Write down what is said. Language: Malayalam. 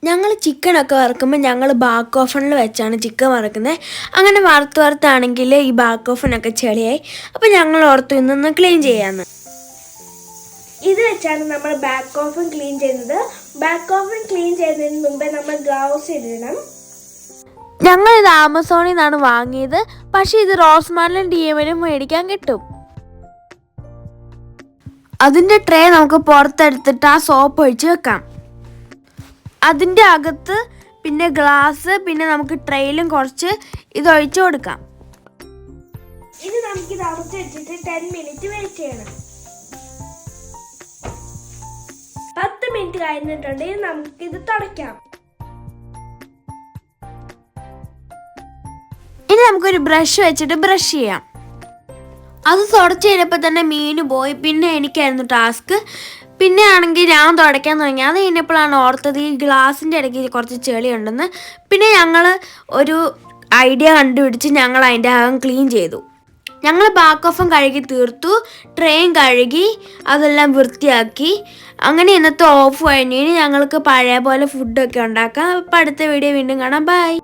ഞങ്ങൾ ചിക്കനൊക്കെ വറുക്കുമ്പോൾ ഞങ്ങൾ ബാക്ക് ഓഫണിൽ വെച്ചാണ് ചിക്കൻ വറുക്കുന്നത്. അങ്ങനെ വറുത്താണെങ്കിൽ ഈ ബാക്ക് ഓഫനൊക്കെ ചെളിയായി. അപ്പോൾ ഞങ്ങൾ ഓർത്തു ഇന്നൊന്ന് ക്ലീൻ ചെയ്യാമെന്ന്. ഇത് വെച്ചാണ് നമ്മൾ ബാക്ക് ഓഫൻ ക്ലീൻ ചെയ്യുന്നത്. ബാക്ക് ഓഫൻ ക്ലീൻ ചെയ്യുന്നതിന് മുമ്പേ നമ്മൾ ഗ്ലൗസ് ഇടണം. ഞങ്ങളിത് ആമസോണിൽ നിന്നാണ് വാങ്ങിയത്. പക്ഷേ ഇത് റോസ്മാനിലും DM-ലും മേടിക്കാൻ കിട്ടും. അതിൻ്റെ ട്രേ നമുക്ക് പുറത്തെടുത്തിട്ട് ആ സോപ്പ് ഒഴിച്ച് വെക്കാം. അതിൻ്റെ അകത്ത് പിന്നെ ഗ്ലാസ്, പിന്നെ നമുക്ക് ട്രേയിലും കുറച്ച് ഇതൊഴിച്ച് കൊടുക്കാം. ഇനി നമുക്കിത് അടച്ച് വെച്ചിട്ട് 10 മിനിറ്റ് വെയിറ്റ് ചെയ്യണം. 10 മിനിറ്റ് കഴിഞ്ഞിട്ടുണ്ടെങ്കിൽ നമുക്കിത് തുടയ്ക്കാം. ഇനി നമുക്കൊരു ബ്രഷ് വെച്ചിട്ട് ബ്രഷ് ചെയ്യാം. അത് തുടച്ച് കഴിഞ്ഞപ്പോൾ തന്നെ മീൻ പോയി. പിന്നെ എനിക്കായിരുന്നു ടാസ്ക്. പിന്നെ ആണെങ്കിൽ ഞാൻ തുടയ്ക്കാൻ തുടങ്ങി. അത് കഴിഞ്ഞപ്പോഴാണ് ഓർത്തത് ഈ ഗ്ലാസിൻ്റെ ഇടയ്ക്ക് കുറച്ച് ചെളി ഉണ്ടെന്ന്. പിന്നെ ഞങ്ങൾ ഒരു ഐഡിയ കണ്ടുപിടിച്ച് ഞങ്ങൾ അതിൻ്റെ അകം ക്ലീൻ ചെയ്തു. ഞങ്ങൾ ബാക്ക് ഓഫും കഴുകി തീർത്തു, ട്രെയിൻ കഴുകി അതെല്ലാം വൃത്തിയാക്കി. അങ്ങനെ ഇന്നത്തെ ഓഫ് കഴിഞ്ഞ് ഞങ്ങൾക്ക് പഴയ പോലെ ഫുഡൊക്കെ ഉണ്ടാക്കാം. അപ്പോൾ അടുത്ത വീഡിയോ വീണ്ടും കാണാം. ബൈ.